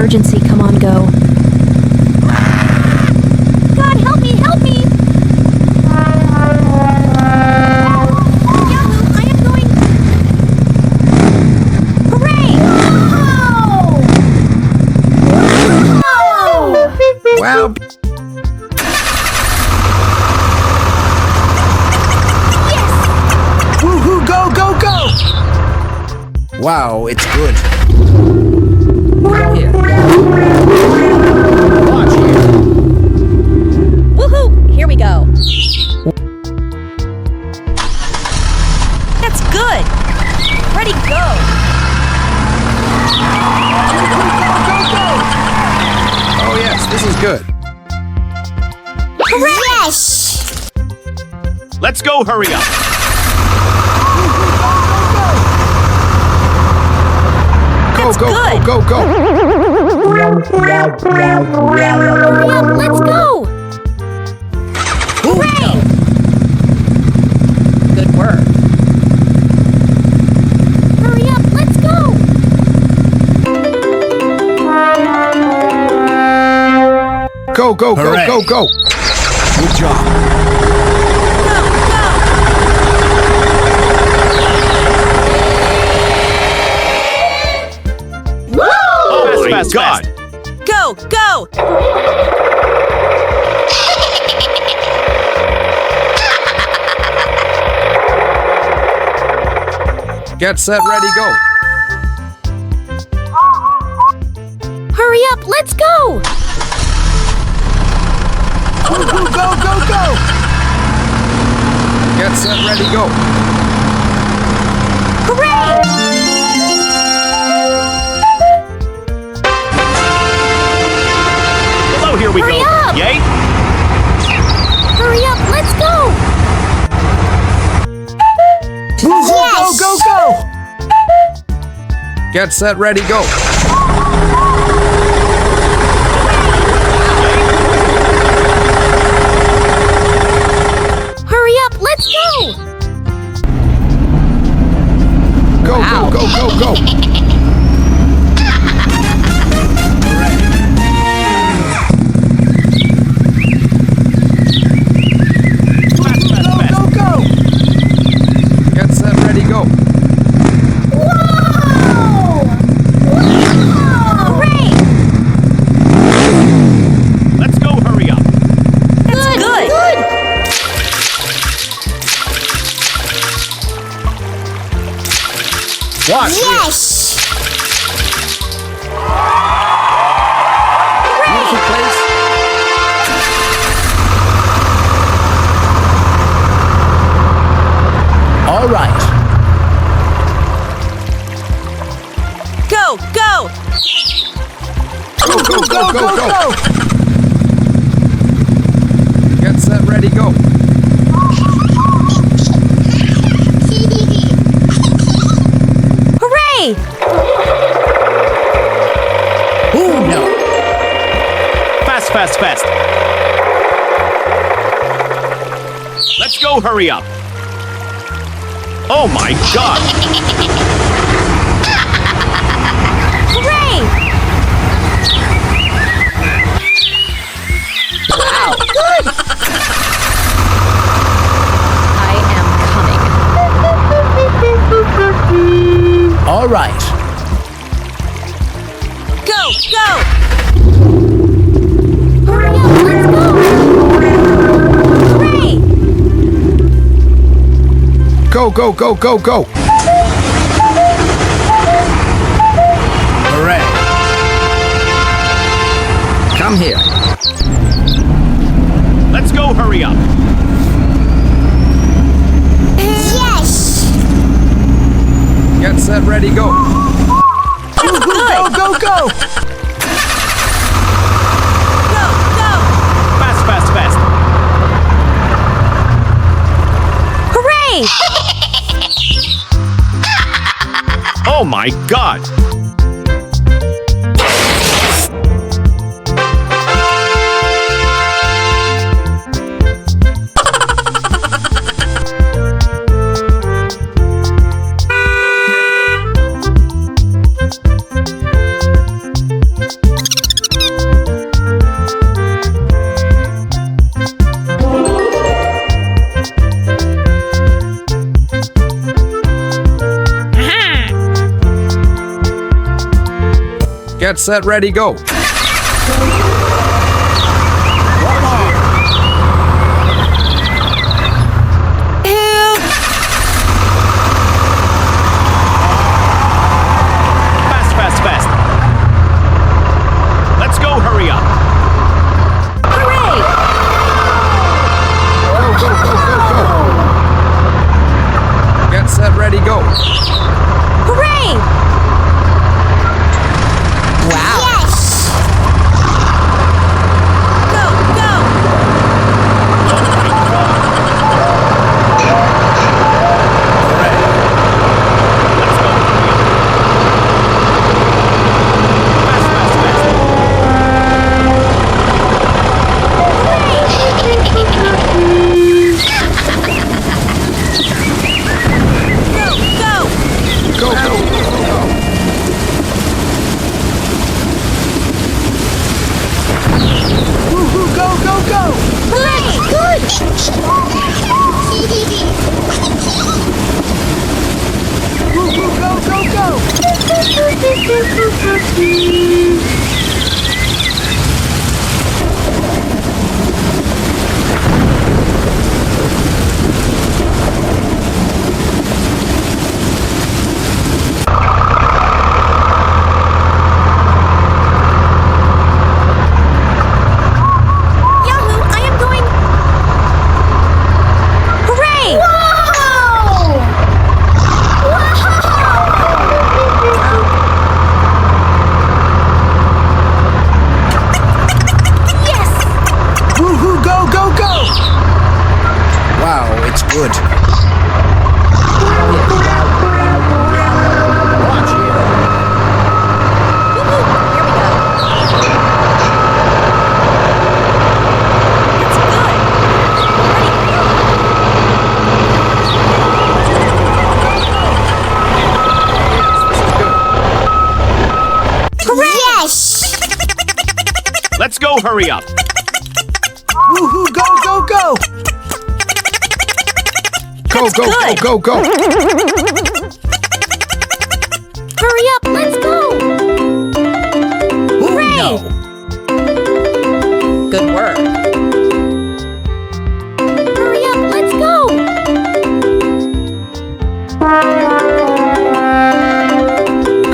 emergency. Come on, go. God, help me, help me! Yahoo, I am going... Hooray! Whoa! Well... Woohoo! Go, go, go! Wow, it's good. Here. Watch here. Woohoo! Here we go. That's good. Ready, go. Oh yes, this is good. Hooray! Yes! Let's go, hurry up. Go, go, good. go, go, go. Hurry up, let's go. Hooray! Good work. Hurry up, let's go. Go, go, go, Hooray. go, go. Good job. Go, go. Oh my fast, God! Go, go. Get set, ready, go. Hurry up, let's go. Go, go, go, go, go. Get set, ready, go. Hooray! Hello, here we Hurry go. up. Yay! Hurry up, let's go. Go, go, go. Get set, ready, go. Hurry up, let's go. Go, Wow. go, go, go, go. Fast, fast, Go, fast. go, go. Get set, ready, go. Hooray! Let's go, hurry up. That's good. Watch this. Yes. Beautiful place. All right. Go, go. Go, go, go, go, go. Get set, ready, go. Hooray! Oh no. Fast, fast, fast. Let's go, hurry up. Oh my God! Hooray! Wow, good. I am coming. All right. Go, go. Hurry up, let's go. Hooray! Go, go, go, go, go. Hooray. Come here. Let's go, hurry up. Yes! Get set, ready, go. That's good. Go, go, go. Go, go. Fast, fast, fast. Hooray! Oh my God! Get set, ready, go. Fast, fast, fast. Let's go, hurry up. Hooray! Go, go, go, go, go. Get set, ready, go. Hooray! Wow. Yes! Go, go! Let's go, hurry up. Fast, fast, fast. Go, go! Go, go, go, go. Woo-hoo, go, go, go. Hooray! Good! Woo-hoo, go, go, go. Yahoo! I am going. Hooray! Yes! Woo-hoo, go, go, go. Wow, it's good. Watch it. Woohoo! Here we go. It's good. Hooray! Yes! Let's go, hurry up. Woo-hoo, go, go, go. Go, go, good. go, go, go. Hurry up, let's go! Hooray! No. Good work. Hurry up, let's go!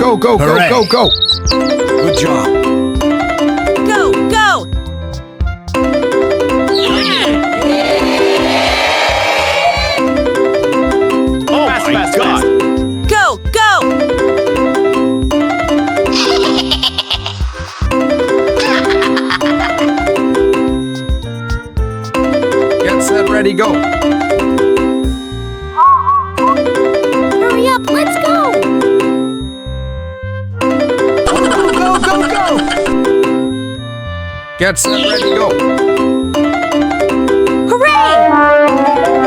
Go, go, go, Hooray. go, go. Good job. Go, go! Oh my God. Go, go! Get set, ready, go. Hurry up, let's go! Go, go, go. Get set, ready, go. Hooray!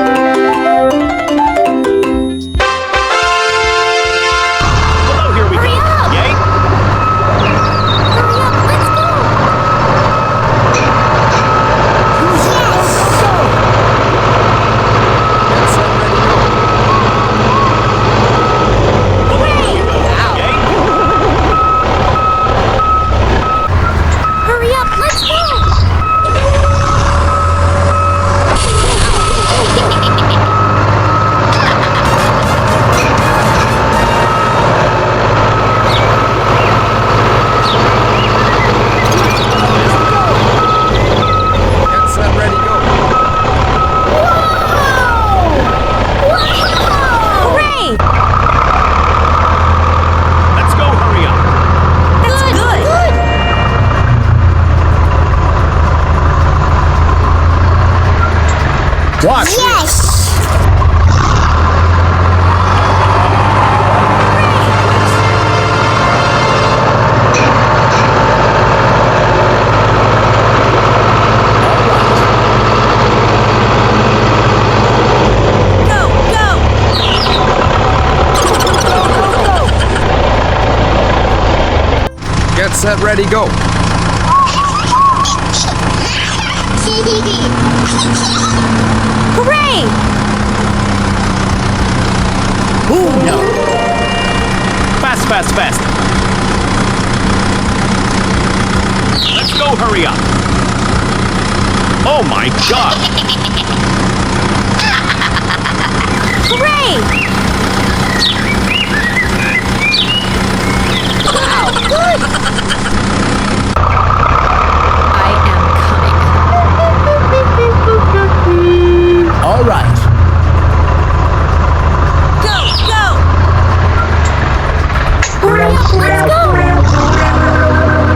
Hello, here we Hurry go. up. Yay. Hurry up, let's go! Get set, ready, go. Hooray! Yay. Hurry up, let's go! Get set, ready, go. Hooray! Let's go, hurry up. That's good! Watch. Yes! Go, go! Get set, ready, go. Hooray! Ooh, no. Fast, fast, fast. go hurry up. Oh my god. Hooray! Wow, good! I am coming. All right. Go, go! Hurry up, let's go!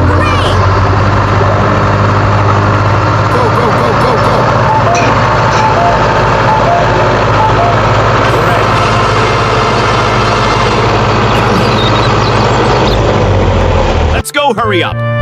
Hooray! Go, go, go, go, go. Let's go hurry up.